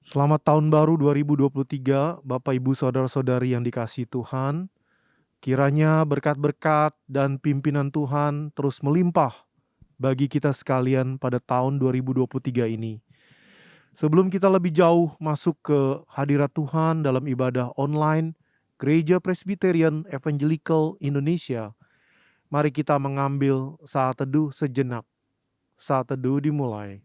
Selamat tahun baru 2023, Bapak Ibu Saudara-saudari yang dikasihi Tuhan. Kiranya berkat-berkat dan pimpinan Tuhan terus melimpah bagi kita sekalian pada tahun 2023 ini. Sebelum kita lebih jauh masuk ke hadirat Tuhan dalam ibadah online Gereja Presbyterian Evangelical Indonesia, mari kita mengambil saat teduh sejenak. Saat teduh dimulai.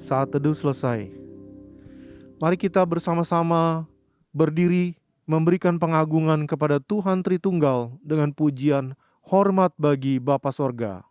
Saat teduh selesai. Mari kita bersama-sama berdiri memberikan pengagungan kepada Tuhan Tritunggal dengan pujian hormat bagi Bapa Sorga.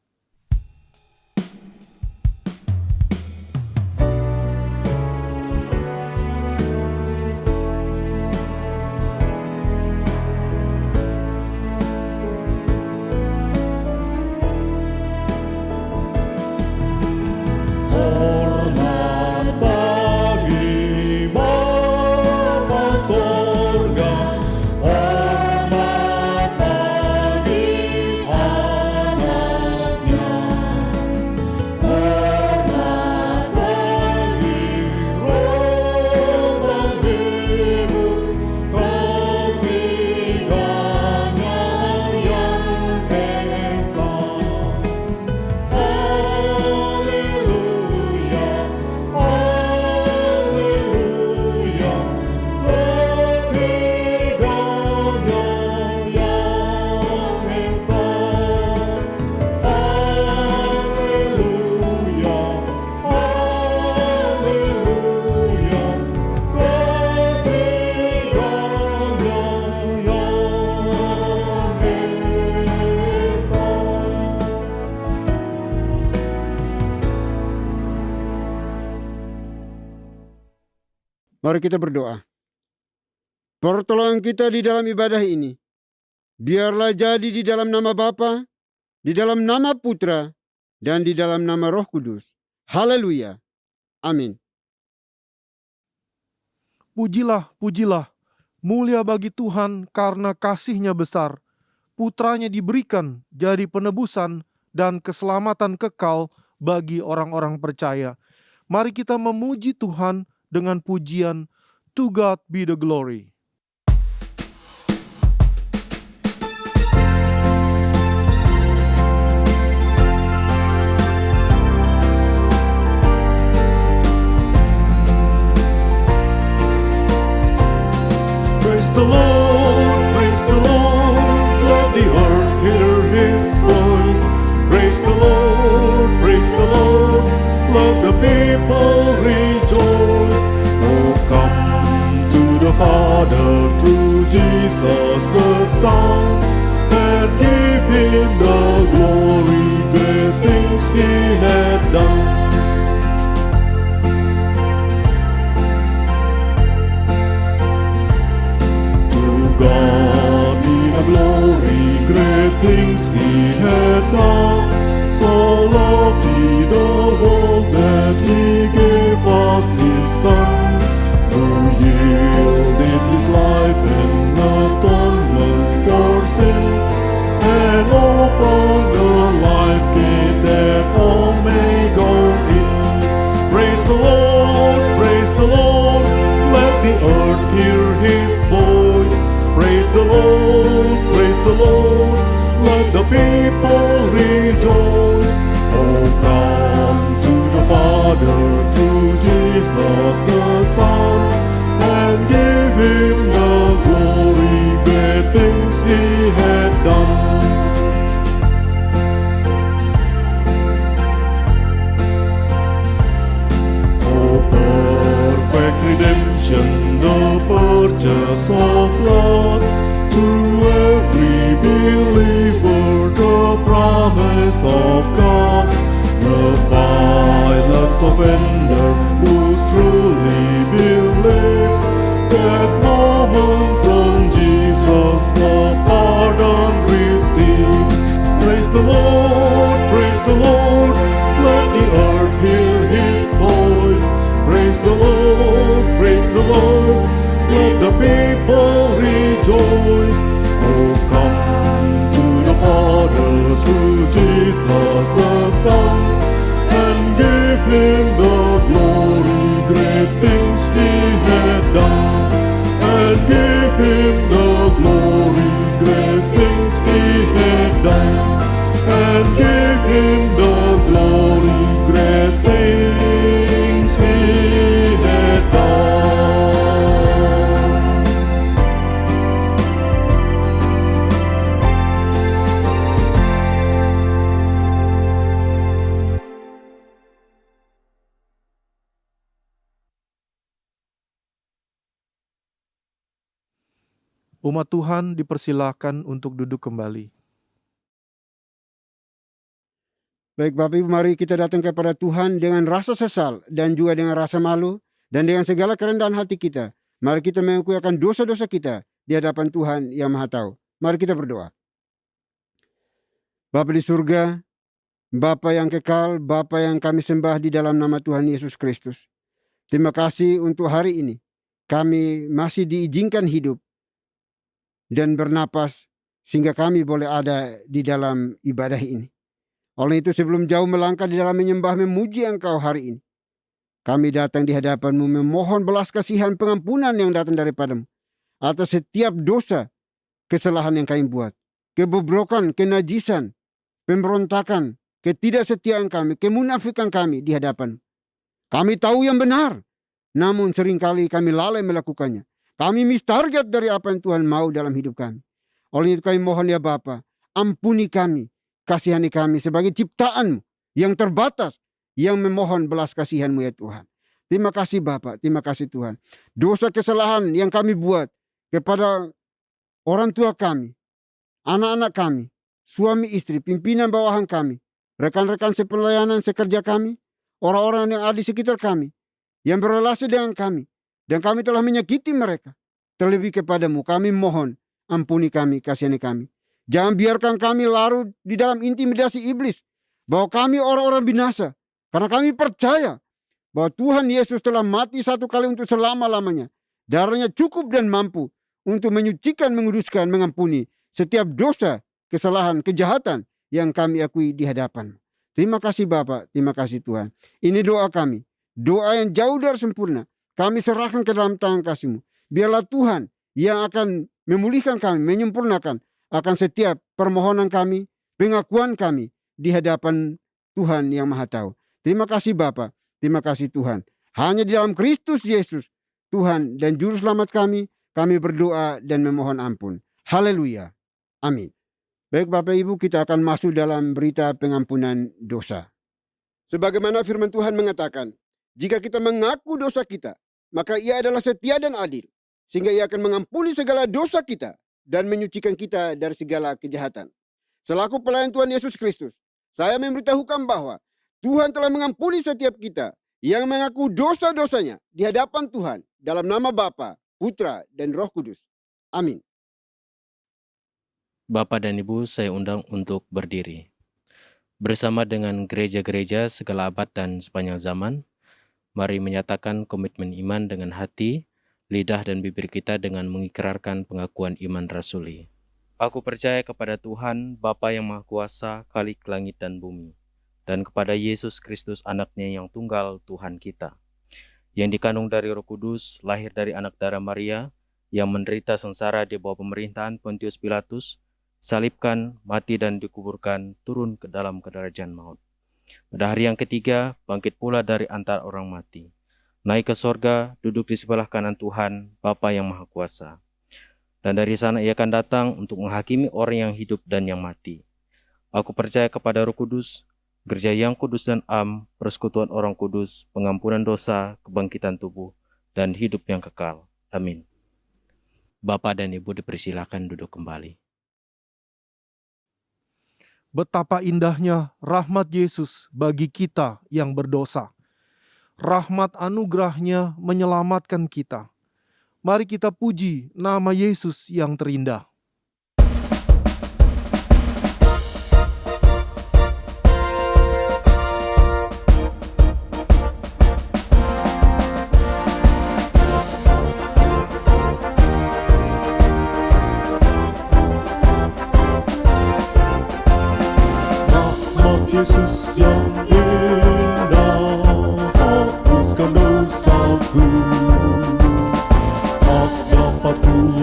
Mari kita berdoa. Pertolongan kita di dalam ibadah ini, biarlah jadi di dalam nama Bapa, di dalam nama Putra, dan di dalam nama Roh Kudus. Haleluya. Amin. Pujilah, pujilah, mulia bagi Tuhan karena kasih-Nya besar. Putranya diberikan jadi penebusan dan keselamatan kekal bagi orang-orang percaya. Mari kita memuji Tuhan dengan pujian To God be the glory. Praise the Lord, let the earth hear His voice. Praise the Lord, let the people rejoice. Oh, come to the Father through Jesus the Son, and give Him the glory, great things He hath done. God be the glory, great things He hath done. So loved He the world that He gave us His Son, who yielded His life and atonement for sin, and opened the life gate that all may go in. Praise the Lord, let the earth hear His voice. Praise the Lord, let the people rejoice. Oh, come to the Father through Jesus the Son, and give Him the glory, great things He hath done. Oh, perfect redemption, the purchase of blood, to every believer the promise of God, the vilest offender who truly believes that moment from Jesus the pardon receives. Praise the let the people rejoice. Oh, come to the Father through Jesus the Son, and give Him the glory, great things He had done. And give Him the glory, great things He had done. And give Him the glory, great things He had done. Umat Tuhan dipersilakan untuk duduk kembali. Baik Bapak Ibu, mari kita datang kepada Tuhan dengan rasa sesal dan juga dengan rasa malu dan dengan segala kerendahan hati kita. Mari kita mengakui akan dosa-dosa kita di hadapan Tuhan yang Maha Tahu. Mari kita berdoa. Bapa di surga, Bapa yang kekal, Bapa yang kami sembah di dalam nama Tuhan Yesus Kristus. Terima kasih untuk hari ini. Kami masih diizinkan hidup dan bernapas sehingga kami boleh ada di dalam ibadah ini. Oleh itu sebelum jauh melangkah di dalam menyembah memuji Engkau hari ini, kami datang di hadapan-Mu memohon belas kasihan pengampunan yang datang daripada-Mu atas setiap dosa, kesalahan yang kami buat, kebobrokan, kenajisan, pemberontakan, ketidaksetiaan kami, kemunafikan kami di hadapan. Kami tahu yang benar, namun seringkali kami lalai melakukannya. Kami miss target dari apa yang Tuhan mau dalam hidup kami. Oleh itu kami mohon ya Bapa, ampuni kami, kasihani kami sebagai ciptaan yang terbatas, yang memohon belas kasihan-Mu ya Tuhan. Terima kasih Bapa, terima kasih Tuhan. Dosa kesalahan yang kami buat kepada orang tua kami, anak-anak kami, suami istri, pimpinan bawahan kami, rekan-rekan sepelayanan sekerja kami, orang-orang yang ada di sekitar kami, yang berrelasi dengan kami, dan kami telah menyakiti mereka. Terlebih kepadamu kami mohon, ampuni kami, kasihani kami. Jangan biarkan kami larut di dalam intimidasi iblis, bahwa kami orang-orang binasa, karena kami percaya bahwa Tuhan Yesus telah mati satu kali untuk selama-lamanya. Darahnya cukup dan mampu untuk menyucikan, menguduskan, mengampuni setiap dosa, kesalahan, kejahatan yang kami akui di hadapan. Terima kasih Bapa, terima kasih Tuhan. Ini doa kami, doa yang jauh dari sempurna. Kami serahkan ke dalam tangan kasih-Mu. Biarlah Tuhan yang akan memulihkan kami, menyempurnakan akan setiap permohonan kami, pengakuan kami di hadapan Tuhan yang Maha Tahu. Terima kasih Bapa, terima kasih Tuhan. Hanya di dalam Kristus Yesus, Tuhan dan Juru Selamat kami berdoa dan memohon ampun. Haleluya. Amin. Baik Bapak Ibu, kita akan masuk dalam berita pengampunan dosa. Sebagaimana firman Tuhan mengatakan, jika kita mengaku dosa kita, maka Ia adalah setia dan adil, sehingga Ia akan mengampuni segala dosa kita dan menyucikan kita dari segala kejahatan. Selaku pelayan Tuhan Yesus Kristus, saya memberitahukan bahwa Tuhan telah mengampuni setiap kita yang mengaku dosa-dosanya di hadapan Tuhan dalam nama Bapa, Putra, dan Roh Kudus. Amin. Bapak dan Ibu, saya undang untuk berdiri. Bersama dengan gereja-gereja segala abad dan sepanjang zaman, mari menyatakan komitmen iman dengan hati, lidah dan bibir kita dengan mengikrarkan pengakuan iman rasuli. Aku percaya kepada Tuhan, Bapa yang Maha Kuasa, Khalik langit dan bumi, dan kepada Yesus Kristus anaknya yang tunggal Tuhan kita, yang dikandung dari Roh Kudus, lahir dari anak darah Maria, yang menderita sengsara di bawah pemerintahan Pontius Pilatus, salibkan, mati dan dikuburkan, turun ke dalam kedarajan maut. Pada hari yang ketiga, bangkit pula dari antara orang mati, naik ke sorga, duduk di sebelah kanan Tuhan, Bapa yang Maha Kuasa. Dan dari sana Ia akan datang untuk menghakimi orang yang hidup dan yang mati. Aku percaya kepada Roh Kudus, gereja yang kudus dan am, persekutuan orang kudus, pengampunan dosa, kebangkitan tubuh, dan hidup yang kekal. Amin. Bapak dan Ibu dipersilakan duduk kembali. Betapa indahnya rahmat Yesus bagi kita yang berdosa. Rahmat anugerahnya menyelamatkan kita. Mari kita puji nama Yesus yang terindah.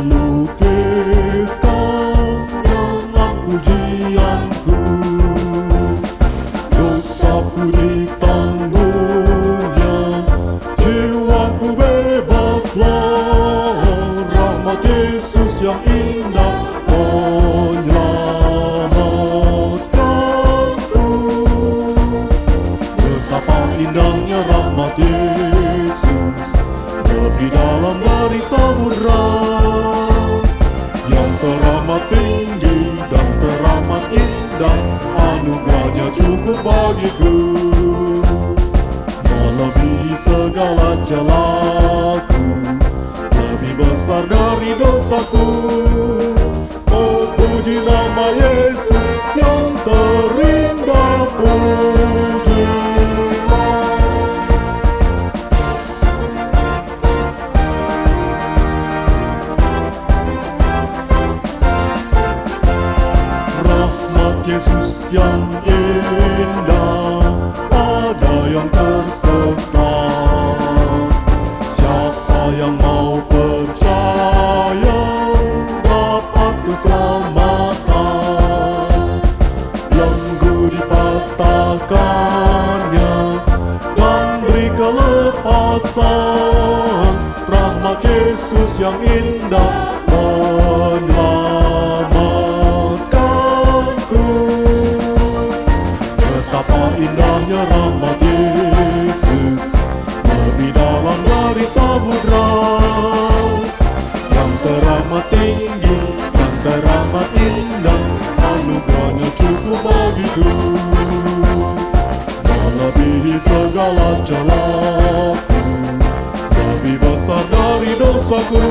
lukiskan dengan pujianku. Dosaku ditangguhnya, jiwaku bebaslah. Rahmat Yesus yang indah menyelamatkanku. Betapa indahnya rahmat Yesus, lebih dalam dari samudra, yang teramat tinggi dan teramat indah. Anugerahnya cukup bagiku, melebihi segala celaku, lebih besar dari dosaku. Oh, puji nama Yesus yang terindah, pujilah. Rahmat Yesus yang indah, ada yang tersesat. Siapa yang mau percaya dapat keselamatan. Belenggu dipatahkannya dan beri kelepasan. Rahmat Yesus yang indah menyelamatkanku. Betapa indahnya rahmat Yesus, lebih dalam dari samudra, yang teramat tinggi dan teramat indah. Anugerahnya cukup bagiku, melebihi segala celaku, lebih besar dari dosaku.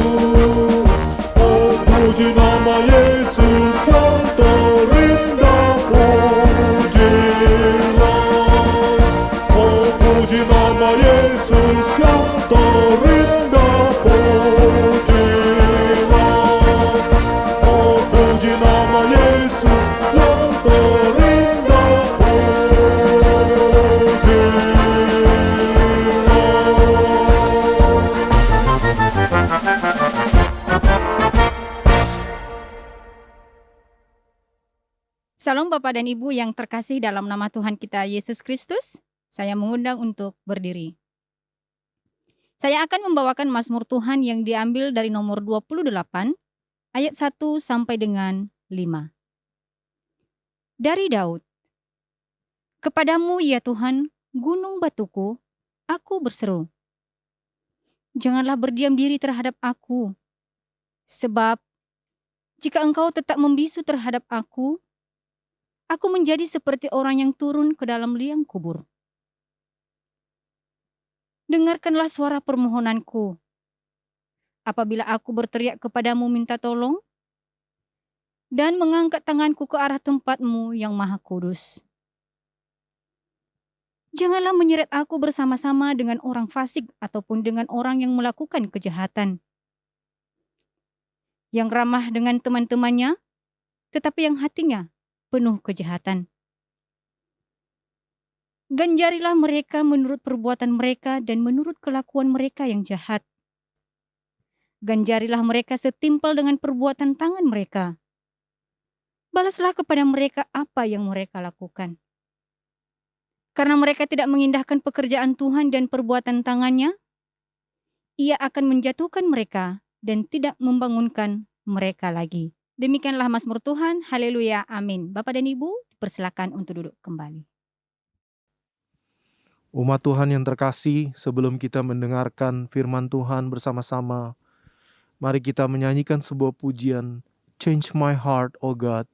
Oh, puji nama Yesus yang terindah, pujilah. Oh, puji nama Yesus yang terindah, pujilah. Oh, puji nama Yesus yang terindah, Salam Bapak dan Ibu yang terkasih dalam nama Tuhan kita Yesus Kristus. Saya mengundang untuk berdiri. Saya akan membawakan Mazmur Tuhan yang diambil dari nomor 28, ayat 1 sampai dengan 5. Dari Daud. Kepadamu ya Tuhan, gunung batuku, aku berseru. Janganlah berdiam diri terhadap aku. Sebab, jika engkau tetap membisu terhadap aku menjadi seperti orang yang turun ke dalam liang kubur. Dengarkanlah suara permohonanku. Apabila aku berteriak kepadamu minta tolong, dan mengangkat tanganku ke arah tempat-Mu yang maha kudus. Janganlah menyeret aku bersama-sama dengan orang fasik ataupun dengan orang yang melakukan kejahatan, yang ramah dengan teman-temannya, tetapi yang hatinya penuh kejahatan. Ganjarilah mereka menurut perbuatan mereka dan menurut kelakuan mereka yang jahat. Ganjarilah mereka setimpal dengan perbuatan tangan mereka. Balaslah kepada mereka apa yang mereka lakukan. Karena mereka tidak mengindahkan pekerjaan Tuhan dan perbuatan tangannya, Ia akan menjatuhkan mereka dan tidak membangunkan mereka lagi. Demikianlah Mazmur Tuhan, haleluya, amin. Bapak dan Ibu, dipersilakan untuk duduk kembali. Umat Tuhan yang terkasih, sebelum kita mendengarkan firman Tuhan bersama-sama, mari kita menyanyikan sebuah pujian, Change my heart, O God,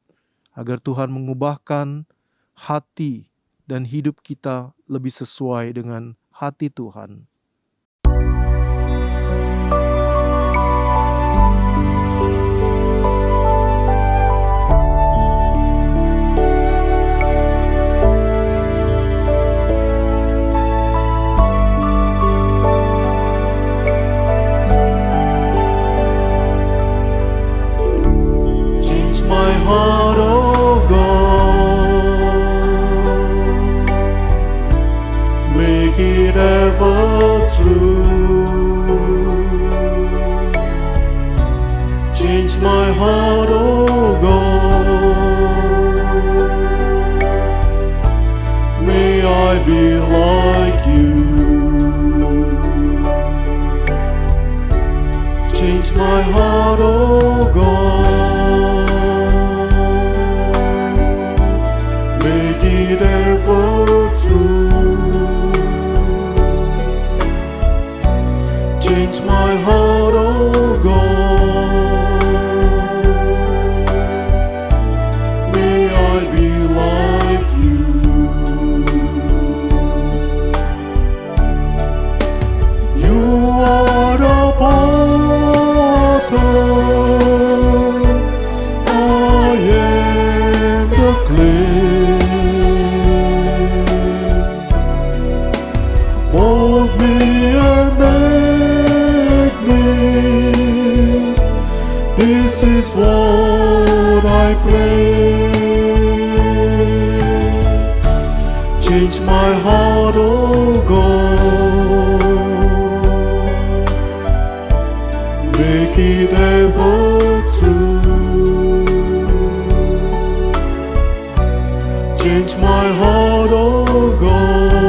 agar Tuhan mengubahkan hati dan hidup kita lebih sesuai dengan hati Tuhan. heart, oh God, make it ever true. Change my heart, oh God. May I be like you. Change my heart, oh God. Make it ever true. Change my heart, oh God. May I be like you. You are the potter, I am the clay. Mold me and make me. This is what I pray. Change my heart, oh God. Make it ever true. Change my heart, oh God.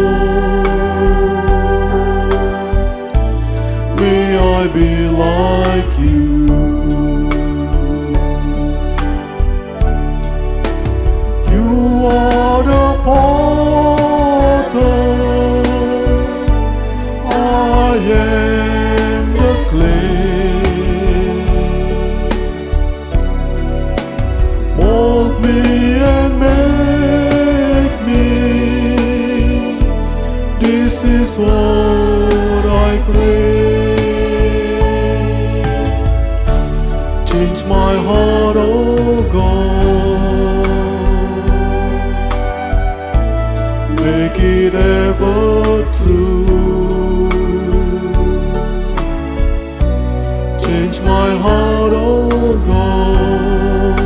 May I be like you. You are the potter, I am the clay. Mold me and make me. This is what I pray. Change my heart, oh God. Make it ever true. Change my heart, oh God.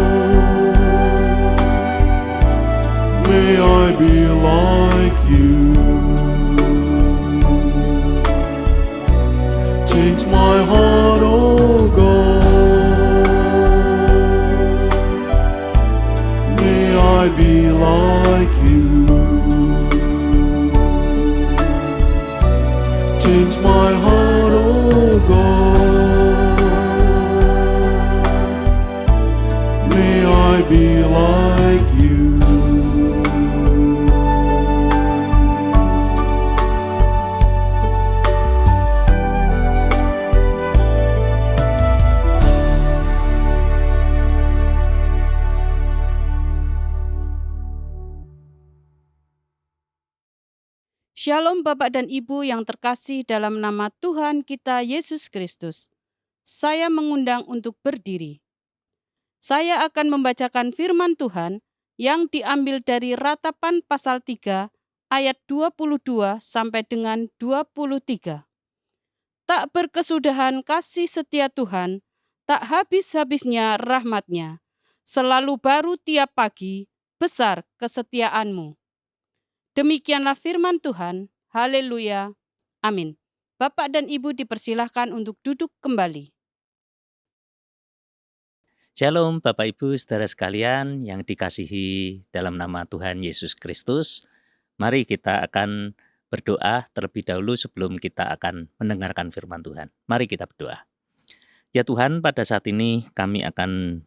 May I be like you. Change my heart, oh God. May I be like you. Change my heart, oh God. May I be like you. Shalom Bapak dan Ibu yang terkasih dalam nama Tuhan kita Yesus Kristus. Saya mengundang untuk berdiri. Saya akan membacakan firman Tuhan yang diambil dari Ratapan pasal 3 ayat 22 sampai dengan 23. Tak berkesudahan kasih setia Tuhan, tak habis-habisnya rahmat-Nya. Selalu baru tiap pagi, besar kesetiaan-Mu. Demikianlah firman Tuhan. Haleluya. Amin. Bapak dan Ibu dipersilahkan untuk duduk kembali. Shalom Bapak Ibu saudara sekalian yang dikasihi dalam nama Tuhan Yesus Kristus. Mari kita akan berdoa terlebih dahulu sebelum kita akan mendengarkan firman Tuhan. Mari kita berdoa. Ya Tuhan, pada saat ini kami akan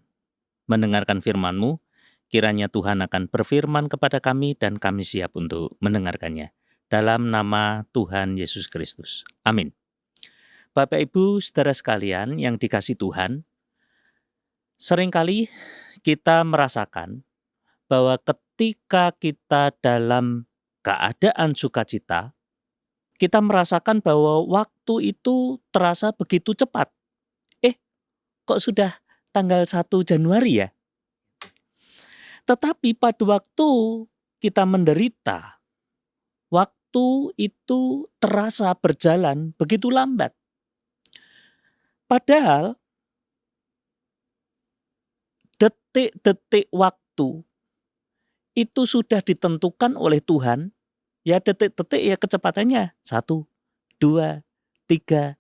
mendengarkan firman-Mu. Kiranya Tuhan akan berfirman kepada kami dan kami siap untuk mendengarkannya. Dalam nama Tuhan Yesus Kristus. Amin. Bapak Ibu saudara sekalian yang dikasihi Tuhan, seringkali kita merasakan bahwa ketika kita dalam keadaan sukacita, kita merasakan bahwa waktu itu terasa begitu cepat. Kok sudah tanggal 1 Januari ya? Tetapi pada waktu kita menderita, waktu itu terasa berjalan begitu lambat. Padahal detik-detik waktu itu sudah ditentukan oleh Tuhan. Ya detik-detik ya kecepatannya 1, 2, 3,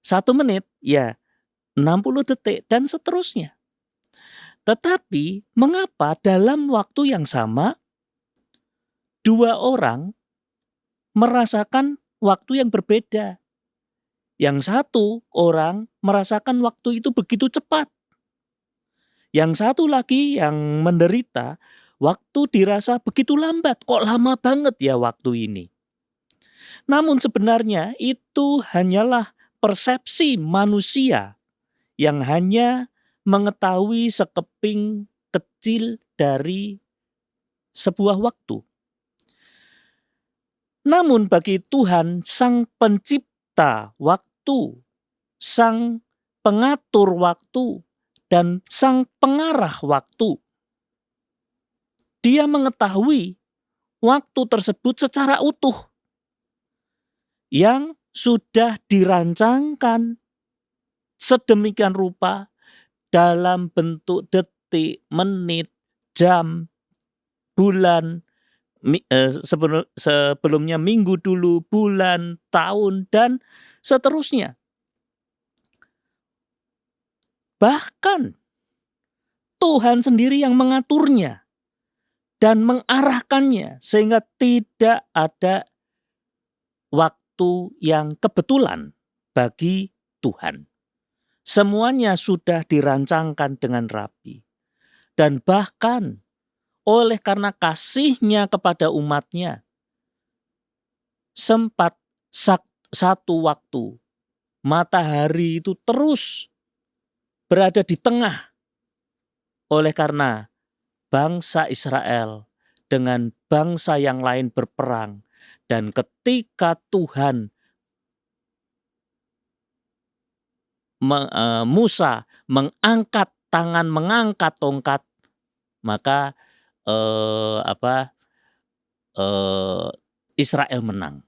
1 menit ya 60 detik dan seterusnya. Tetapi mengapa dalam waktu yang sama dua orang merasakan waktu yang berbeda? Yang satu orang merasakan waktu itu begitu cepat. Yang satu lagi yang menderita, waktu dirasa begitu lambat. Kok lama banget ya waktu ini? Namun sebenarnya itu hanyalah persepsi manusia yang hanya mengetahui sekeping kecil dari sebuah waktu. Namun bagi Tuhan, Sang Pencipta waktu, Sang Pengatur waktu, dan Sang Pengarah waktu, Dia mengetahui waktu tersebut secara utuh yang sudah dirancangkan sedemikian rupa dalam bentuk detik, menit, jam, bulan, sebelumnya minggu dulu, bulan, tahun, dan seterusnya. Bahkan Tuhan sendiri yang mengaturnya dan mengarahkannya sehingga tidak ada waktu yang kebetulan bagi Tuhan. Semuanya sudah dirancangkan dengan rapi. Dan bahkan oleh karena kasih-Nya kepada umat-Nya, sempat satu waktu matahari itu terus berada di tengah. Oleh karena bangsa Israel dengan bangsa yang lain berperang, dan ketika Tuhan Musa mengangkat tangan, mengangkat tongkat, maka Israel menang.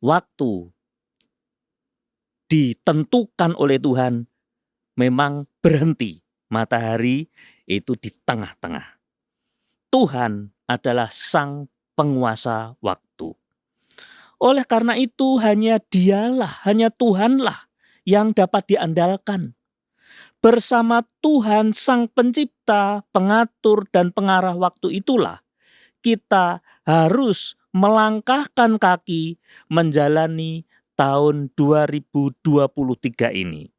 Waktu ditentukan oleh Tuhan memang berhenti. Matahari itu di tengah-tengah. Tuhan adalah Sang Penguasa waktu. Oleh karena itu hanya Dialah, hanya Tuhanlah yang dapat diandalkan. Bersama Tuhan Sang Pencipta, Pengatur, dan Pengarah waktu itulah kita harus melangkahkan kaki menjalani tahun 2023 ini.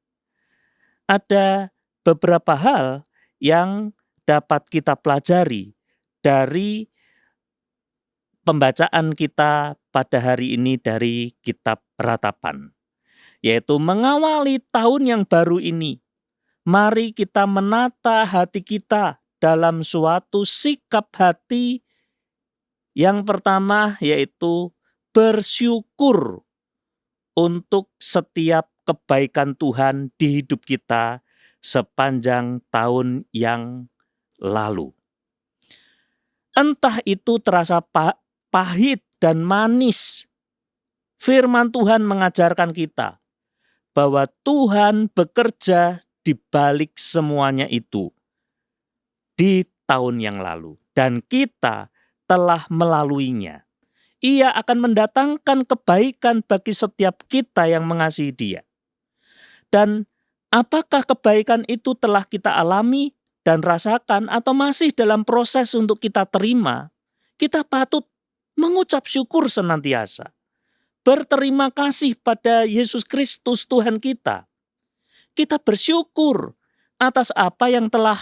Ada beberapa hal yang dapat kita pelajari dari pembacaan kita pada hari ini dari kitab Ratapan, yaitu mengawali tahun yang baru ini. Mari kita menata hati kita dalam suatu sikap hati yang pertama, yaitu bersyukur untuk setiap kebaikan Tuhan di hidup kita sepanjang tahun yang lalu. Entah itu terasa pahit dan manis, firman Tuhan mengajarkan kita bahwa Tuhan bekerja di balik semuanya itu di tahun yang lalu, dan kita telah melaluinya. Ia akan mendatangkan kebaikan bagi setiap kita yang mengasihi Dia. Dan apakah kebaikan itu telah kita alami dan rasakan atau masih dalam proses untuk kita terima? Kita patut mengucap syukur senantiasa. Berterima kasih pada Yesus Kristus Tuhan kita. Kita bersyukur atas apa yang telah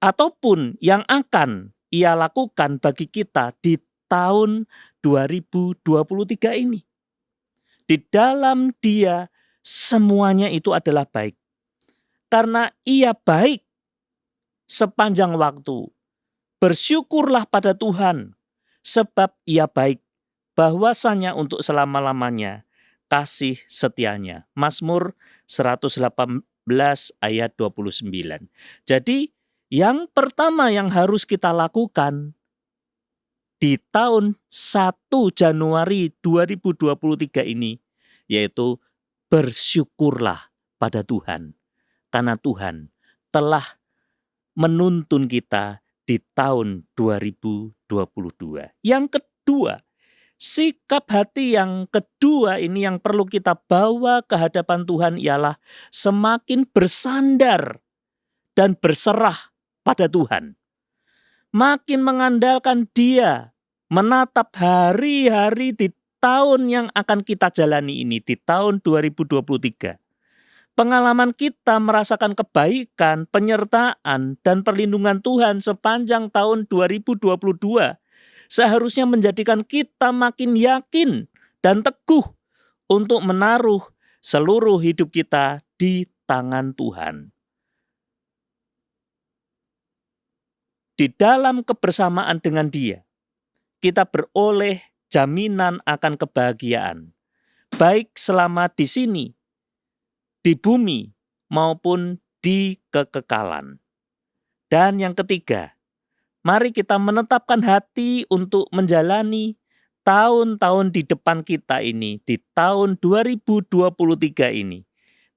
ataupun yang akan Ia lakukan bagi kita di tahun 2023 ini. Di dalam Dia semuanya itu adalah baik. Karena Ia baik sepanjang waktu. Bersyukurlah pada Tuhan sebab Ia baik, bahwasanya untuk selama-lamanya kasih setianya. Mazmur 118 ayat 29. Jadi yang pertama yang harus kita lakukan di tahun 1 Januari 2023 ini, yaitu bersyukurlah pada Tuhan. Karena Tuhan telah menuntun kita di tahun 2022. Yang kedua, Sikap hati yang kedua ini yang perlu kita bawa ke hadapan Tuhan ialah semakin bersandar dan berserah pada Tuhan. Makin mengandalkan Dia, menatap hari-hari di tahun yang akan kita jalani ini, di tahun 2023. Pengalaman kita merasakan kebaikan, penyertaan, dan perlindungan Tuhan sepanjang tahun 2022 seharusnya menjadikan kita makin yakin dan teguh untuk menaruh seluruh hidup kita di tangan Tuhan. Di dalam kebersamaan dengan Dia, kita beroleh jaminan akan kebahagiaan, baik selama di sini, di bumi, maupun di kekekalan. Dan yang ketiga, mari kita menetapkan hati untuk menjalani tahun-tahun di depan kita ini, di tahun 2023 ini,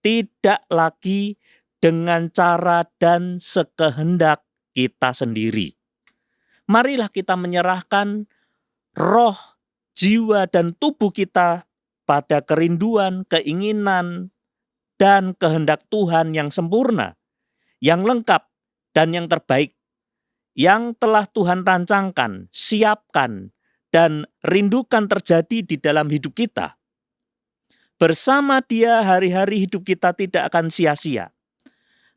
tidak lagi dengan cara dan sekehendak kita sendiri. Marilah kita menyerahkan roh, jiwa, dan tubuh kita pada kerinduan, keinginan, dan kehendak Tuhan yang sempurna, yang lengkap, dan yang terbaik, yang telah Tuhan rancangkan, siapkan, dan rindukan terjadi di dalam hidup kita. Bersama Dia, hari-hari hidup kita tidak akan sia-sia,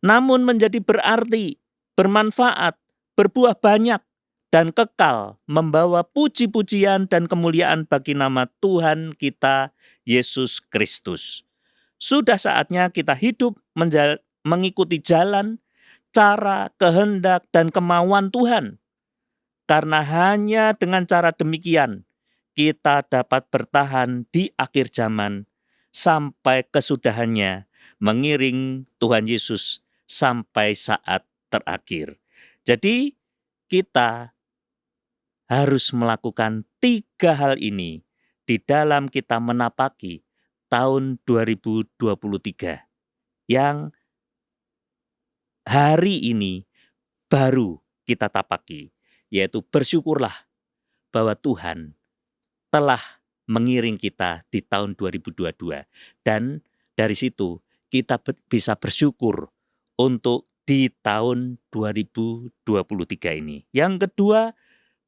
namun menjadi berarti, bermanfaat, berbuah banyak, dan kekal membawa puji-pujian dan kemuliaan bagi nama Tuhan kita, Yesus Kristus. Sudah saatnya kita hidup mengikuti jalan, cara, kehendak, dan kemauan Tuhan. Karena hanya dengan cara demikian, kita dapat bertahan di akhir zaman sampai kesudahannya mengiring Tuhan Yesus sampai saat terakhir. Jadi kita harus melakukan 3 hal ini di dalam kita menapaki tahun 2023 yang hari ini baru kita tapaki, yaitu bersyukurlah bahwa Tuhan telah mengiring kita di tahun 2022 dan dari situ kita bisa bersyukur untuk di tahun 2023 ini. Yang kedua,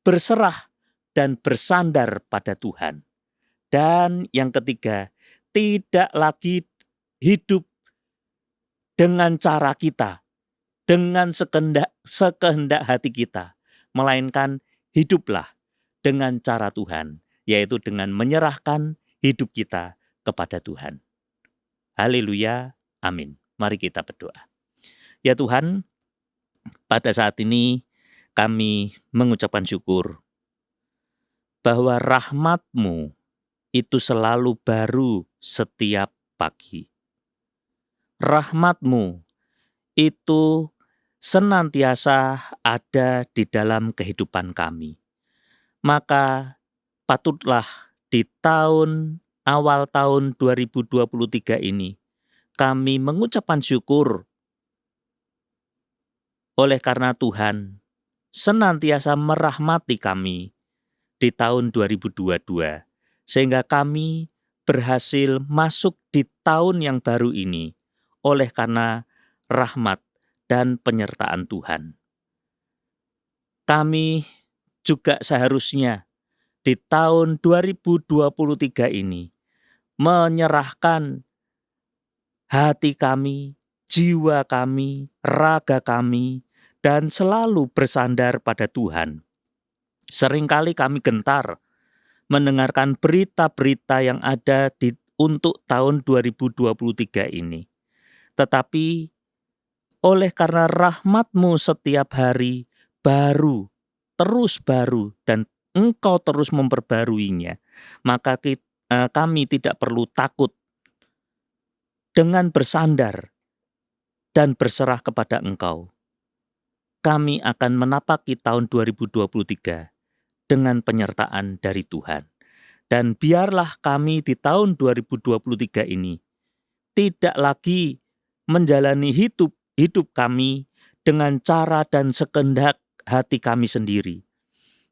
berserah dan bersandar pada Tuhan. Dan yang ketiga, tidak lagi hidup dengan cara kita, dengan sekehendak hati kita, melainkan hiduplah dengan cara Tuhan, yaitu dengan menyerahkan hidup kita kepada Tuhan. Haleluya, amin. Mari kita berdoa. Ya Tuhan, pada saat ini kami mengucapkan syukur bahwa rahmat-Mu itu selalu baru setiap pagi. Rahmat-Mu itu senantiasa ada di dalam kehidupan kami. Maka patutlah di awal tahun 2023 ini kami mengucapkan syukur oleh karena Tuhan senantiasa merahmati kami di tahun 2022 sehingga kami berhasil masuk di tahun yang baru ini oleh karena rahmat dan penyertaan Tuhan. Kami juga seharusnya di tahun 2023 ini menyerahkan hati kami, jiwa kami, raga kami, dan selalu bersandar pada Tuhan. Seringkali kami gentar mendengarkan berita-berita yang ada untuk tahun 2023 ini. Tetapi oleh karena rahmat-Mu setiap hari baru, terus baru, dan Engkau terus memperbaruinya, maka kami tidak perlu takut dengan bersandar dan berserah kepada Engkau. Kami akan menapaki tahun 2023 dengan penyertaan dari Tuhan. Dan biarlah kami di tahun 2023 ini tidak lagi menjalani hidup kami dengan cara dan sekehendak hati kami sendiri.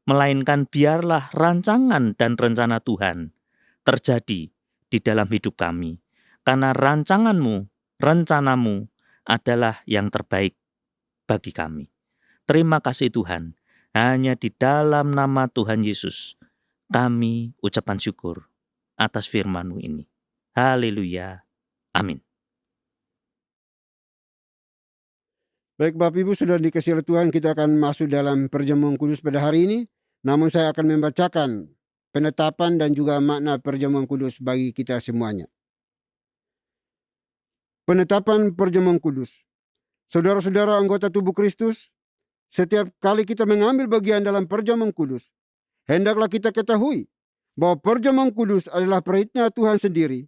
melainkan biarlah rancangan dan rencana Tuhan terjadi di dalam hidup kami. Karena rancangan-Mu, rencanamu adalah yang terbaik bagi kami. Terima kasih Tuhan, hanya di dalam nama Tuhan Yesus kami ucapan syukur atas firman-Mu ini. Haleluya. Amin. Baik Bapak Ibu, sudah dikasih oleh Tuhan, kita akan masuk dalam perjamuan kudus pada hari ini. Namun saya akan membacakan penetapan dan juga makna perjamuan kudus bagi kita semuanya. Penetapan perjamuan kudus. Saudara-saudara anggota tubuh Kristus, setiap kali kita mengambil bagian dalam perjamuan kudus, hendaklah kita ketahui bahwa perjamuan kudus adalah perintah Tuhan sendiri,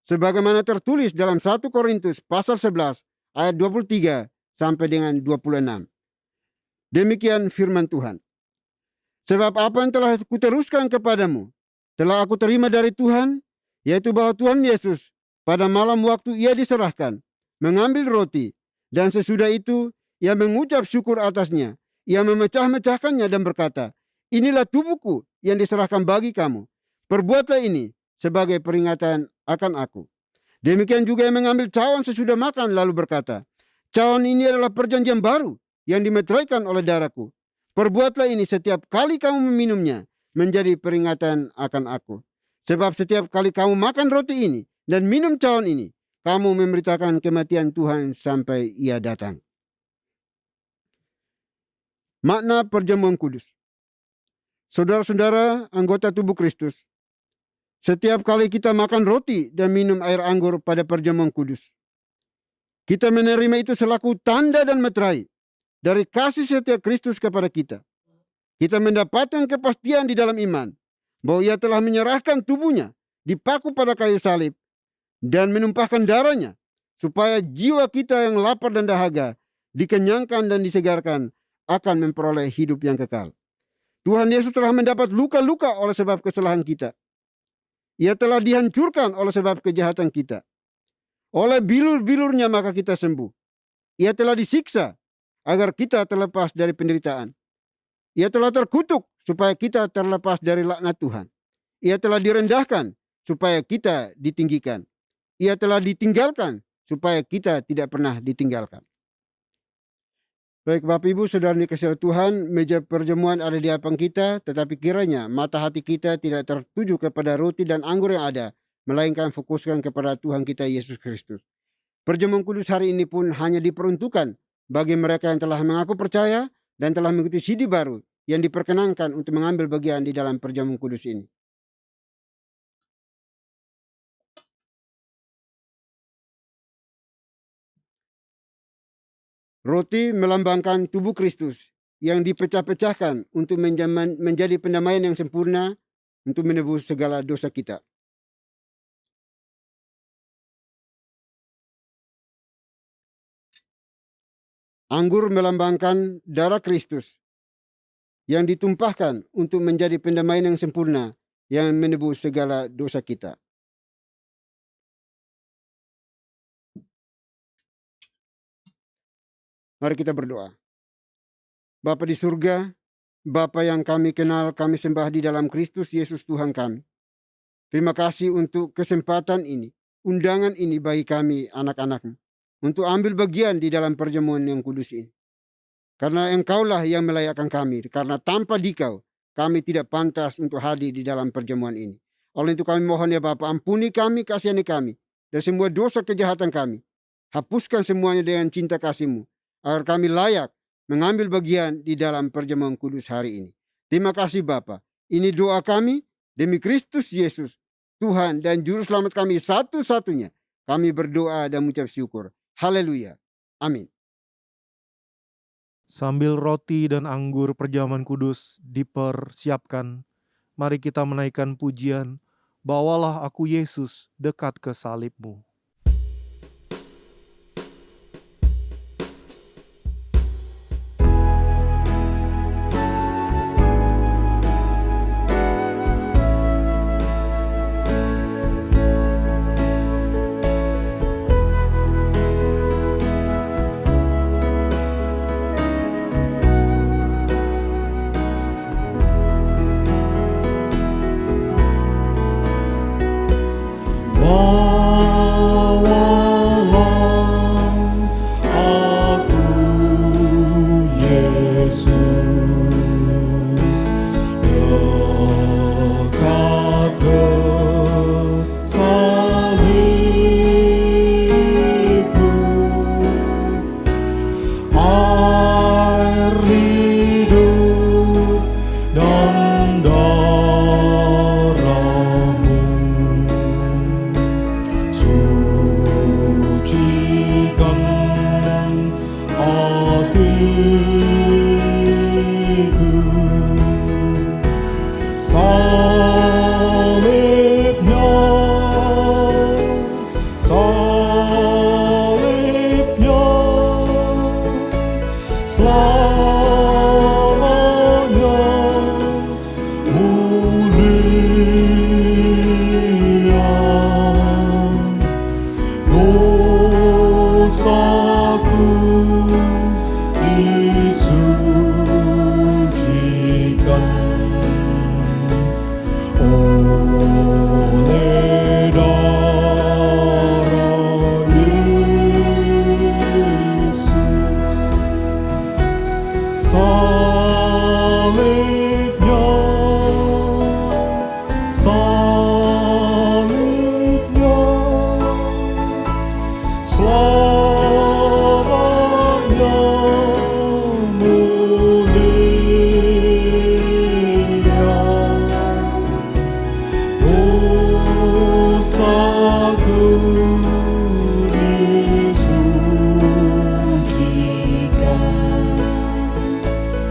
sebagaimana tertulis dalam 1 Korintus pasal 11 ayat 23 sampai dengan 26. Demikian firman Tuhan. Sebab apa yang telah kuteruskan kepadamu, telah aku terima dari Tuhan, yaitu bahwa Tuhan Yesus pada malam waktu ia diserahkan, mengambil roti, dan sesudah itu ia mengucap syukur atasnya. Ia memecah-mecahkannya dan berkata, inilah tubuhku yang diserahkan bagi kamu. Perbuatlah ini sebagai peringatan akan aku. Demikian juga ia mengambil cawan sesudah makan lalu berkata, cawan ini adalah perjanjian baru yang dimeteraikan oleh darahku. Perbuatlah ini setiap kali kamu meminumnya menjadi peringatan akan aku. Sebab setiap kali kamu makan roti ini dan minum cawan ini, kamu memberitakan kematian Tuhan sampai ia datang. Makna perjamuan kudus. Saudara-saudara anggota tubuh Kristus, setiap kali kita makan roti dan minum air anggur pada perjamuan kudus, kita menerima itu selaku tanda dan meterai dari kasih setia Kristus kepada kita. Kita mendapatkan kepastian di dalam iman bahwa ia telah menyerahkan tubuhnya dipaku pada kayu salib dan menumpahkan darahnya supaya jiwa kita yang lapar dan dahaga dikenyangkan dan disegarkan akan memperoleh hidup yang kekal. Tuhan Yesus telah mendapat luka-luka oleh sebab kesalahan kita. Ia telah dihancurkan oleh sebab kejahatan kita. Oleh bilur-bilurnya maka kita sembuh. Ia telah disiksa agar kita terlepas dari penderitaan. Ia telah terkutuk supaya kita terlepas dari laknat Tuhan. Ia telah direndahkan supaya kita ditinggikan. Ia telah ditinggalkan supaya kita tidak pernah ditinggalkan. Baik Bapak Ibu, saudara dikasihi Tuhan, meja perjamuan ada di hadapan kita, tetapi kiranya mata hati kita tidak tertuju kepada roti dan anggur yang ada, melainkan fokuskan kepada Tuhan kita Yesus Kristus. Perjamuan kudus hari ini pun hanya diperuntukkan bagi mereka yang telah mengaku percaya dan telah mengikuti CD baru yang diperkenankan untuk mengambil bagian di dalam perjamuan kudus ini. Roti melambangkan tubuh Kristus yang dipecah-pecahkan untuk menjadi pendamaian yang sempurna untuk menebus segala dosa kita. Anggur melambangkan darah Kristus yang ditumpahkan untuk menjadi pendamaian yang sempurna yang menebus segala dosa kita. Mari kita berdoa. Bapa di surga, Bapa yang kami kenal, kami sembah di dalam Kristus Yesus Tuhan kami. Terima kasih untuk kesempatan ini, undangan ini bagi kami anak-anak-Mu, untuk ambil bagian di dalam perjamuan yang kudus ini. Karena Engkaulah yang melayakkan kami, karena tanpa Dikau kami tidak pantas untuk hadir di dalam perjamuan ini. Oleh itu kami mohon ya Bapa, ampuni kami, kasihani kami, dan semua dosa kejahatan kami. Hapuskan semuanya dengan cinta kasih-Mu, agar kami layak mengambil bagian di dalam perjamuan kudus hari ini. Terima kasih Bapa. Ini doa kami demi Kristus Yesus, Tuhan dan Juru Selamat kami satu-satunya. Kami berdoa dan mengucap syukur. Haleluya. Amin. Sambil roti dan anggur perjamuan kudus dipersiapkan, mari kita menaikkan pujian, bawalah aku Yesus dekat ke salib-Mu. salibnya selamanya mulia. Dosaku disucikan oleh darah Yesus. Salibnya, salibnya, selamanya mulia. Dosaku disucikan oleh darah Yesus. Dosaku disucikan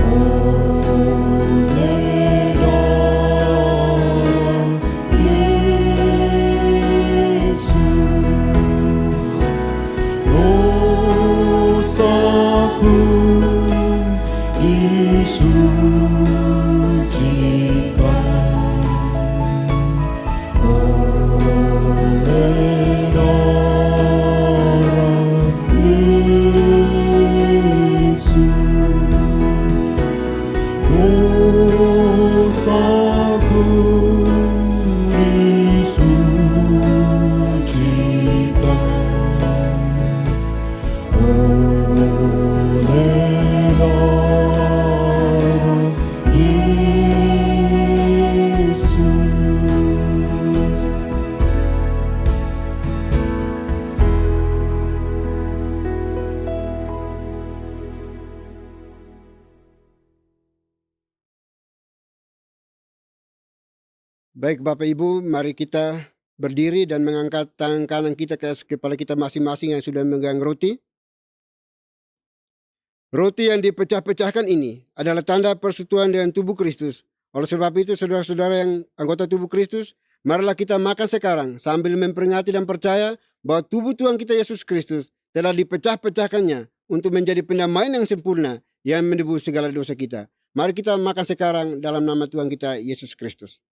oleh darah Yesus. Dosaku disucikan oleh darah Yesus. Baik Bapak Ibu, mari kita berdiri dan mengangkat tangan kanan kita ke atas kepala kita masing-masing yang sudah memegang roti. Roti yang dipecah-pecahkan ini adalah tanda persekutuan dengan tubuh Kristus. Oleh sebab itu, saudara-saudara yang anggota tubuh Kristus, marilah kita makan sekarang sambil memperingati dan percaya bahwa tubuh Tuhan kita Yesus Kristus telah dipecah-pecahkannya untuk menjadi pendamaian yang sempurna yang menebus segala dosa kita. Mari kita makan sekarang dalam nama Tuhan kita Yesus Kristus.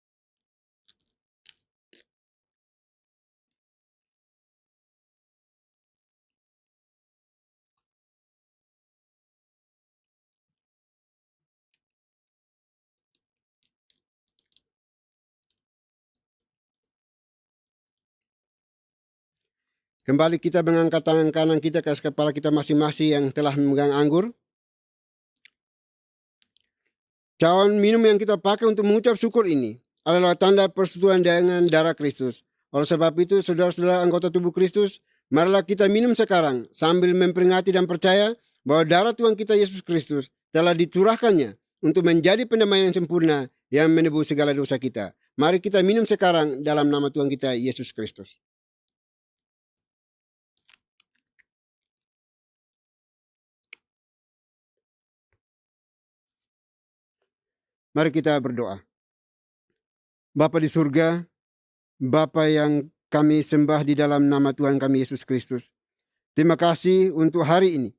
Kembali kita mengangkat tangan kanan kita ke atas kepala kita masing-masing yang telah memegang anggur. Cawan minum yang kita pakai untuk mengucap syukur ini adalah tanda persekutuan dengan darah Kristus. Oleh sebab itu, saudara-saudara anggota tubuh Kristus, marilah kita minum sekarang sambil memperingati dan percaya bahwa darah Tuhan kita Yesus Kristus telah dicurahkannya untuk menjadi pendamaian yang sempurna yang menebus segala dosa kita. Mari kita minum sekarang dalam nama Tuhan kita Yesus Kristus. Mari kita berdoa. Bapa di surga, Bapa yang kami sembah di dalam nama Tuhan kami Yesus Kristus. Terima kasih untuk hari ini.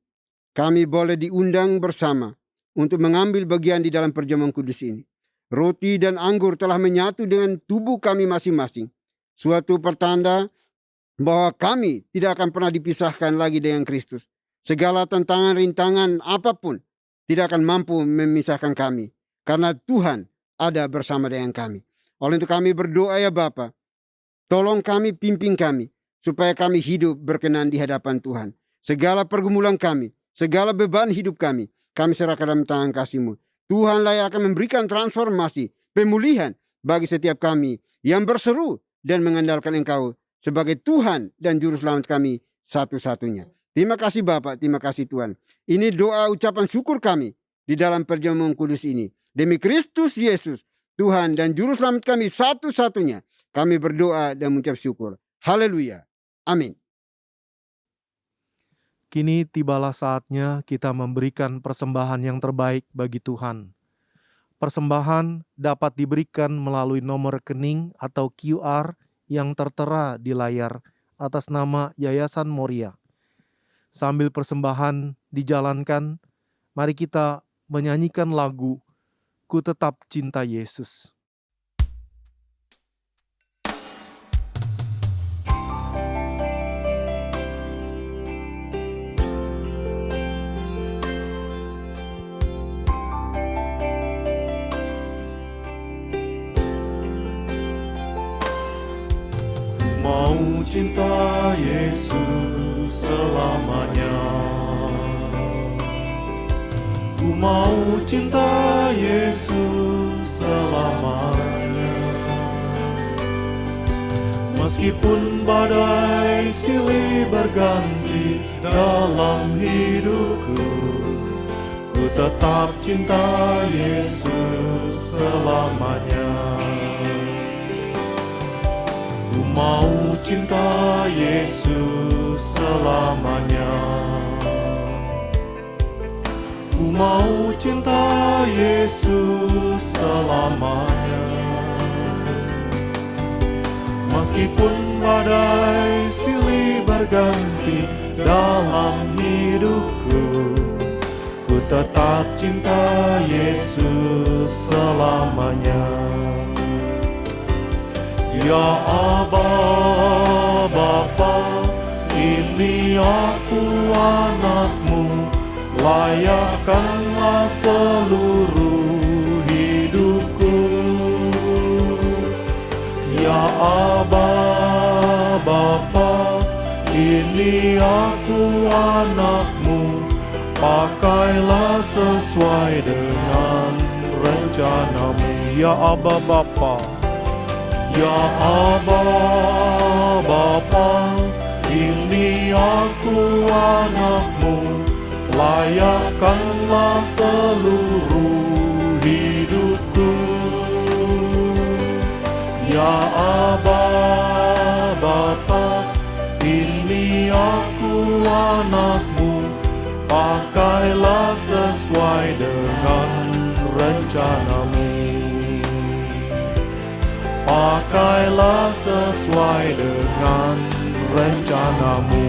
Kami boleh diundang bersama untuk mengambil bagian di dalam perjamuan kudus ini. Roti dan anggur telah menyatu dengan tubuh kami masing-masing. Suatu pertanda bahwa kami tidak akan pernah dipisahkan lagi dengan Kristus. Segala tantangan, rintangan apapun tidak akan mampu memisahkan kami. Karena Tuhan ada bersama dengan kami. Oleh itu kami berdoa ya Bapa, tolong kami, pimpin kami, supaya kami hidup berkenan di hadapan Tuhan. Segala pergumulan kami, segala beban hidup kami serahkan dalam tangan kasih-Mu. Tuhanlah yang akan memberikan transformasi, pemulihan bagi setiap kami yang berseru dan mengandalkan Engkau sebagai Tuhan dan Juru Selamat kami satu-satunya. Terima kasih Bapak, terima kasih Tuhan. Ini doa ucapan syukur kami di dalam perjamuan kudus ini. Demi Kristus Yesus, Tuhan dan Juru Selamat kami satu-satunya, kami berdoa dan mengucap syukur. Haleluya. Amin. Kini tibalah saatnya kita memberikan persembahan yang terbaik bagi Tuhan. Persembahan dapat diberikan melalui nomor rekening atau QR yang tertera di layar atas nama Yayasan Moria. Sambil persembahan dijalankan, mari kita menyanyikan lagu Ku Tetap Cinta Yesus. Mau cinta Yesus selamanya. Ku mau cinta Yesus selamanya. Meskipun badai silih berganti dalam hidupku, ku tetap cinta Yesus selamanya. Ku mau cinta Yesus selamanya. Ku mau cinta Yesus selamanya. Meskipun badai silih berganti dalam hidupku, ku tetap cinta Yesus selamanya. Ya Aba, Bapa, ini aku anakmu, layakkanlah seluruh hidupku. Ya Aba, Bapa, ini aku anakmu, pakailah sesuai dengan rencanamu. Ya Aba Bapa, Ya Aba, Bapa, ini aku anakmu, layakkanlah seluruh hidupku. Ya Aba, Bapa, ini aku anakmu, pakailah sesuai dengan rencanamu. Pakailah sesuai dengan rencanamu.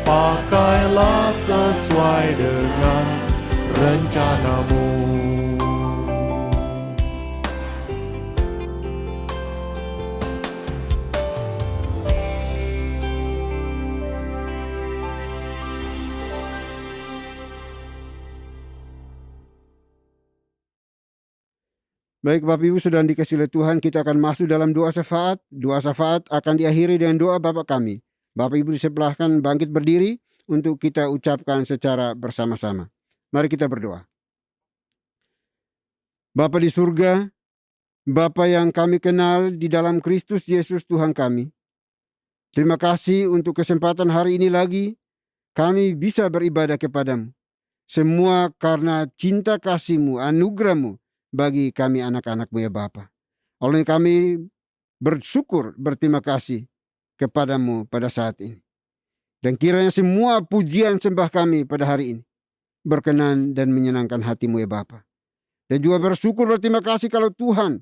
Pakailah sesuai dengan rencanamu. Baik Bapak Ibu sudah dikasih oleh Tuhan, kita akan masuk dalam doa syafaat. Doa syafaat akan diakhiri dengan doa Bapa kami. Bapak Ibu diseberangkan bangkit berdiri untuk kita ucapkan secara bersama-sama. Mari kita berdoa. Bapa di surga, Bapa yang kami kenal di dalam Kristus Yesus Tuhan kami. Terima kasih untuk kesempatan hari ini lagi kami bisa beribadah kepadamu. Semua karena cinta kasih-Mu, anugerah-Mu bagi kami anak-anak-Mu ya Bapa. Oleh kami bersyukur, berterima kasih kepadamu pada saat ini. Dan kiranya semua pujian sembah kami pada hari ini berkenan dan menyenangkan hati-Mu ya Bapa. Dan juga bersyukur, berterima kasih kalau Tuhan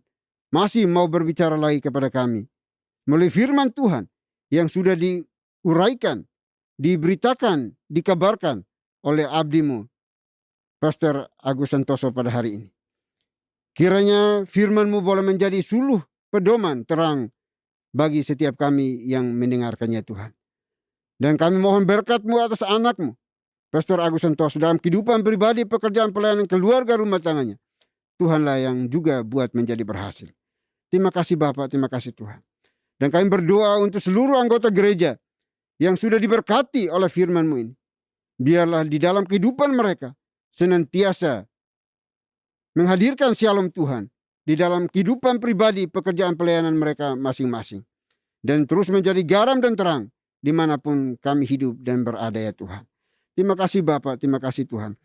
masih mau berbicara lagi kepada kami melalui firman Tuhan yang sudah diuraikan, diberitakan, dikabarkan oleh abdi-Mu Pastor Agus Santoso pada hari ini. Kiranya firman-Mu boleh menjadi suluh pedoman terang bagi setiap kami yang mendengarkannya Tuhan. Dan kami mohon berkat-Mu atas anak-Mu Pastor Agus Santoso dalam kehidupan pribadi, pekerjaan, pelayanan, keluarga, rumah tangganya. Tuhanlah yang juga buat menjadi berhasil. Terima kasih Bapak, terima kasih Tuhan. Dan kami berdoa untuk seluruh anggota gereja yang sudah diberkati oleh firman-Mu ini. Biarlah di dalam kehidupan mereka senantiasa menghadirkan shalom Tuhan di dalam kehidupan pribadi, pekerjaan, pelayanan mereka masing-masing. Dan terus menjadi garam dan terang dimanapun kami hidup dan berada ya Tuhan. Terima kasih Bapak, terima kasih Tuhan.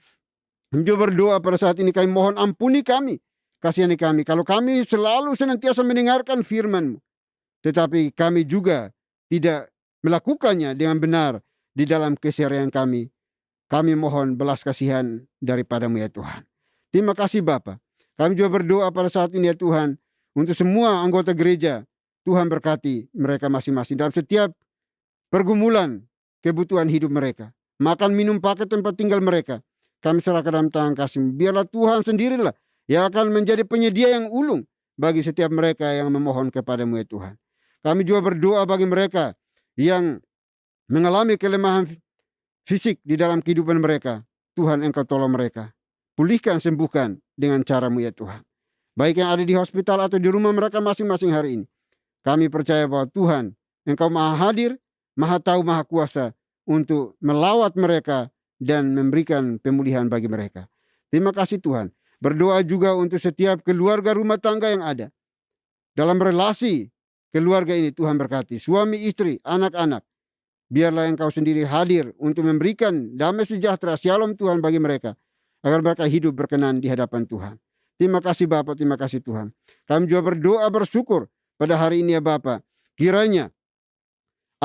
Kami juga berdoa pada saat ini, kami mohon ampuni kami, kasihani kami. Kalau kami selalu senantiasa mendengarkan firman-Mu, tetapi kami juga tidak melakukannya dengan benar di dalam keseharian kami. Kami mohon belas kasihan daripada-Mu ya Tuhan. Terima kasih Bapa. Kami juga berdoa pada saat ini ya Tuhan untuk semua anggota gereja Tuhan berkati mereka masing-masing dalam setiap pergumulan kebutuhan hidup mereka. Makan, minum, pakai, tempat tinggal mereka. Kami serahkan dalam tangan kasih-Mu. Biarlah Tuhan sendirilah yang akan menjadi penyedia yang ulung bagi setiap mereka yang memohon kepada-Mu ya Tuhan. Kami juga berdoa bagi mereka yang mengalami kelemahan fisik di dalam kehidupan mereka. Tuhan, Engkau tolong mereka. Pulihkan, sembuhkan dengan cara-Mu ya Tuhan. Baik yang ada di hospital atau di rumah mereka masing-masing hari ini. Kami percaya bahwa Tuhan, Engkau maha hadir, maha tahu, maha kuasa untuk melawat mereka dan memberikan pemulihan bagi mereka. Terima kasih Tuhan. Berdoa juga untuk setiap keluarga rumah tangga yang ada. Dalam relasi keluarga ini Tuhan berkati. Suami, istri, anak-anak. Biarlah Engkau sendiri hadir untuk memberikan damai sejahtera, shalom Tuhan bagi mereka. Agar mereka hidup berkenan di hadapan Tuhan. Terima kasih Bapa, terima kasih Tuhan. Kami juga berdoa bersyukur pada hari ini ya Bapa. Kiranya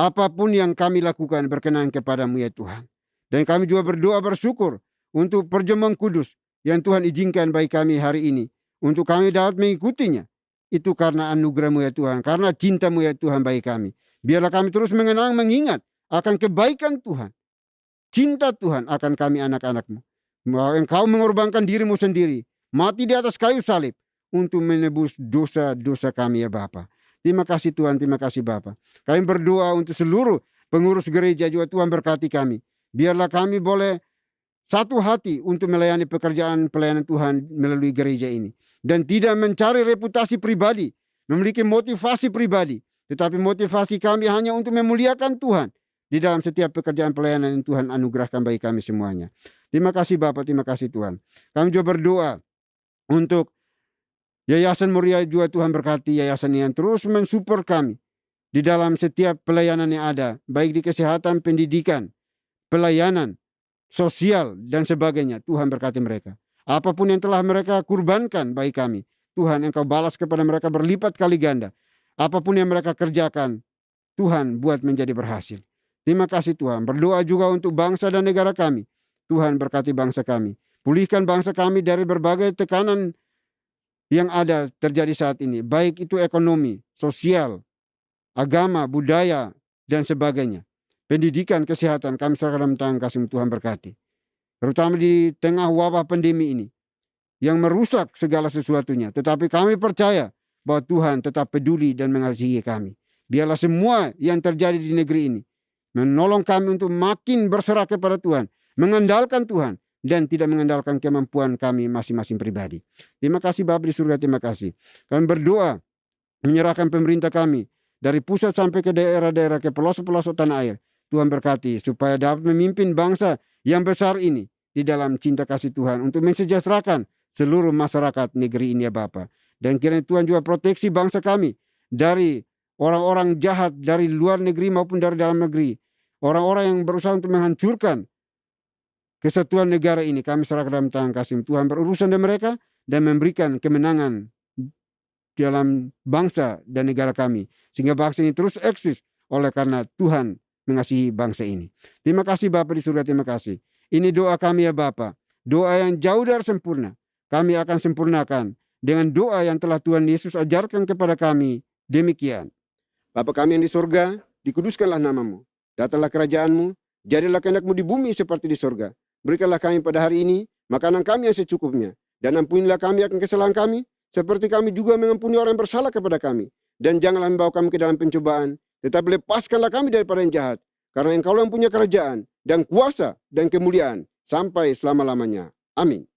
apapun yang kami lakukan berkenan kepada-Mu ya Tuhan. Dan kami juga berdoa bersyukur untuk perjamuan kudus yang Tuhan izinkan bagi kami hari ini. Untuk kami dapat mengikutinya. Itu karena anugerah-Mu ya Tuhan. Karena cinta-Mu ya Tuhan bagi kami. Biarlah kami terus mengenang, mengingat akan kebaikan Tuhan. Cinta Tuhan akan kami anak-anak-Mu. Bahwa Engkau mengorbankan diri-Mu sendiri. Mati di atas kayu salib. Untuk menebus dosa-dosa kami ya Bapa. Terima kasih Tuhan, terima kasih Bapa. Kami berdoa untuk seluruh pengurus gereja juga Tuhan berkati kami. Biarlah kami boleh satu hati untuk melayani pekerjaan pelayanan Tuhan melalui gereja ini. Dan tidak mencari reputasi pribadi, memiliki motivasi pribadi. Tetapi motivasi kami hanya untuk memuliakan Tuhan di dalam setiap pekerjaan pelayanan yang Tuhan anugerahkan bagi kami semuanya. Terima kasih Bapa, terima kasih Tuhan. Kami juga berdoa untuk Yayasan Muria juga Tuhan berkati yayasan yang terus mensupport kami di dalam setiap pelayanan yang ada, baik di kesehatan, pendidikan, pelayanan, sosial, dan sebagainya. Tuhan berkati mereka. Apapun yang telah mereka kurbankan bagi kami, Tuhan Engkau balas kepada mereka berlipat kali ganda. Apapun yang mereka kerjakan, Tuhan buat menjadi berhasil. Terima kasih Tuhan. Berdoa juga untuk bangsa dan negara kami. Tuhan berkati bangsa kami. Pulihkan bangsa kami dari berbagai tekanan yang ada terjadi saat ini, baik itu ekonomi, sosial, agama, budaya, dan sebagainya. Pendidikan, kesehatan, kami serahkan dalam tangan kasih-Mu Tuhan berkati. Terutama di tengah wabah pandemi ini, yang merusak segala sesuatunya. Tetapi kami percaya bahwa Tuhan tetap peduli dan mengasihi kami. Biarlah semua yang terjadi di negeri ini, menolong kami untuk makin berserah kepada Tuhan, mengandalkan Tuhan, dan tidak mengandalkan kemampuan kami masing-masing pribadi. Terima kasih Bapa di surga, terima kasih. Kami berdoa menyerahkan pemerintah kami dari pusat sampai ke daerah-daerah, ke pelosok-pelosok tanah air. Tuhan berkati supaya dapat memimpin bangsa yang besar ini di dalam cinta kasih Tuhan untuk mensejahterakan seluruh masyarakat negeri ini ya Bapa. Dan kiranya Tuhan juga proteksi bangsa kami dari orang-orang jahat dari luar negeri maupun dari dalam negeri. Orang-orang yang berusaha untuk menghancurkan kesatuan negara ini. Kami serahkan dalam tangan kasih Tuhan berurusan dengan mereka dan memberikan kemenangan dalam bangsa dan negara kami. Sehingga bangsa ini terus eksis oleh karena Tuhan mengasihi bangsa ini. Terima kasih Bapa di surga, terima kasih. Ini doa kami ya Bapa. Doa yang jauh dari sempurna. Kami akan sempurnakan dengan doa yang telah Tuhan Yesus ajarkan kepada kami. Demikian. Bapa kami yang di surga, dikuduskanlah nama-Mu. Datanglah kerajaan-Mu, jadilah kehendak-Mu di bumi seperti di surga. Berikanlah kami pada hari ini makanan kami yang secukupnya. Dan ampunilah kami akan kesalahan kami, seperti kami juga mengampuni orang yang bersalah kepada kami. Dan janganlah membawa kami ke dalam pencobaan, tetapi lepaskanlah kami daripada yang jahat. Karena Engkau yang punya kerajaan, dan kuasa, dan kemuliaan, sampai selama-lamanya. Amin.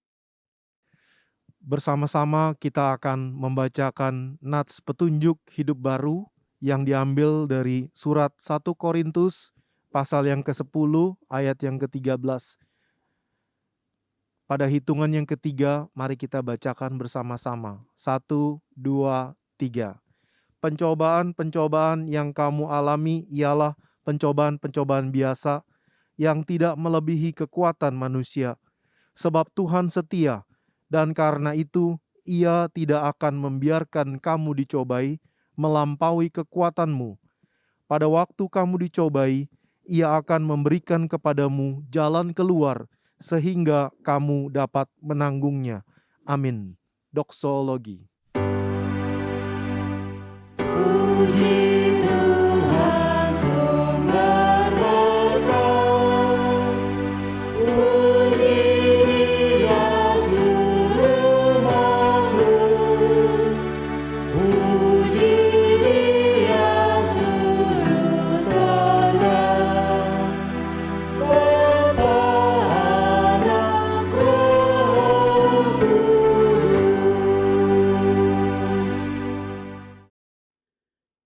Bersama-sama kita akan membacakan nats petunjuk hidup baru yang diambil dari surat 1 Korintus pasal yang ke-10 ayat yang ke-13. Pada hitungan yang ketiga, mari kita bacakan bersama-sama. 1, 2, 3. Pencobaan-pencobaan yang kamu alami ialah pencobaan-pencobaan biasa yang tidak melebihi kekuatan manusia. Sebab Tuhan setia, dan karena itu Ia tidak akan membiarkan kamu dicobai melampaui kekuatanmu. Pada waktu kamu dicobai, Ia akan memberikan kepadamu jalan keluar, sehingga kamu dapat menanggungnya. Amin. Doksologi.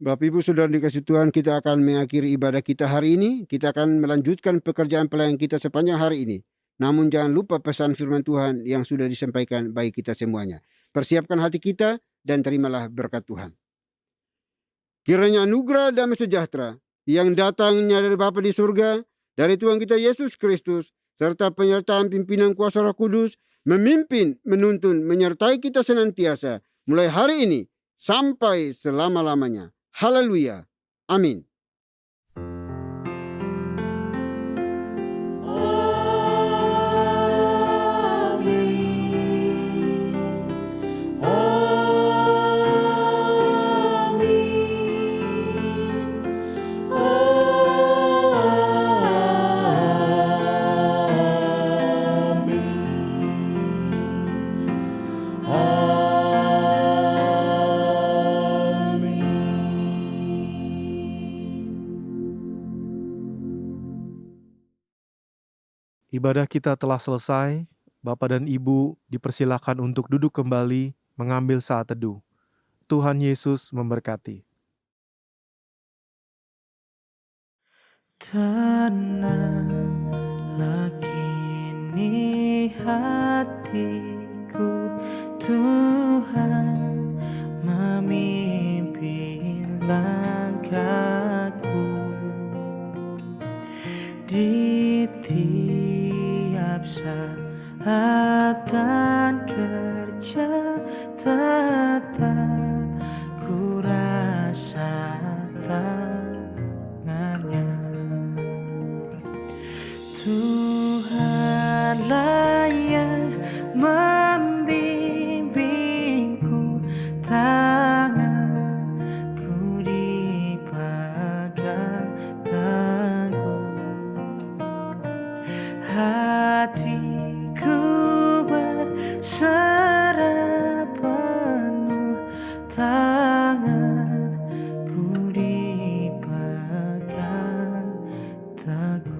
Bapak Ibu Saudara dikasih Tuhan, kita akan mengakhiri ibadah kita hari ini. Kita akan melanjutkan pekerjaan pelayan kita sepanjang hari ini. Namun jangan lupa pesan firman Tuhan yang sudah disampaikan bagi kita semuanya. Persiapkan hati kita dan terimalah berkat Tuhan. Kiranya anugerah damai sejahtera yang datangnya dari Bapa di surga, dari Tuhan kita Yesus Kristus, serta penyertaan pimpinan kuasa Roh Kudus, memimpin, menuntun, menyertai kita senantiasa, mulai hari ini sampai selama-lamanya. Haleluya. Amin. Ibadah kita telah selesai. Bapak dan Ibu dipersilakan untuk duduk kembali mengambil saat teduh. Tuhan Yesus memberkati. Tenanglah kini hatiku, Tuhan memimpin langkahku. Di tiap saat dan kerja tetap ku rasa tangannya. Tuhanlah yang membimbingku, tanganku dipegang teguh. Hatiku berserah penuh, tanganku dipegang teguh.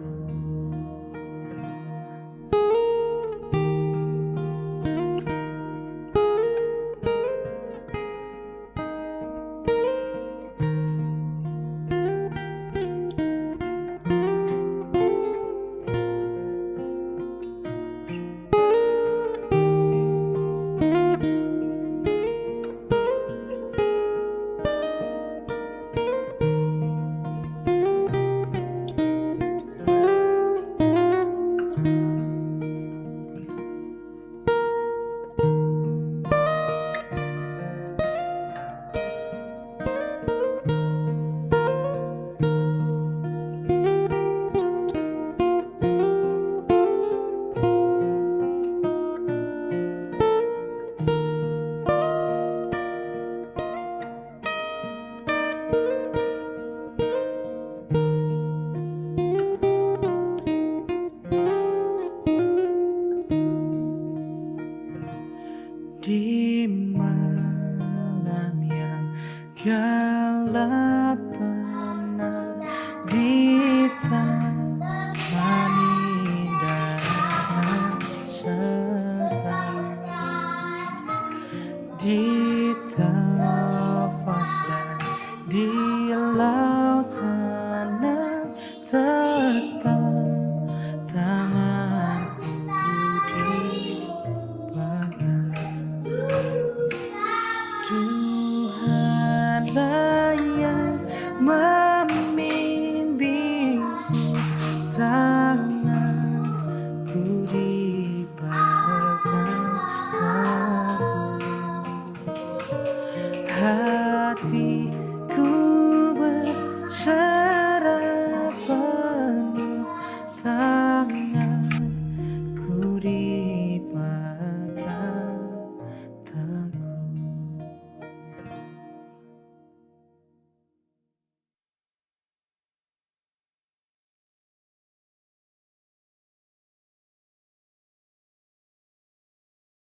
Di malam yang gelap benar, di taman indah segar, di telepon dan di laut tenang, tetap tanganku dipegang. Tuhanlah yang membimbingku, tanganku dipegang teguh. Hatiku berserah penuh, tanganku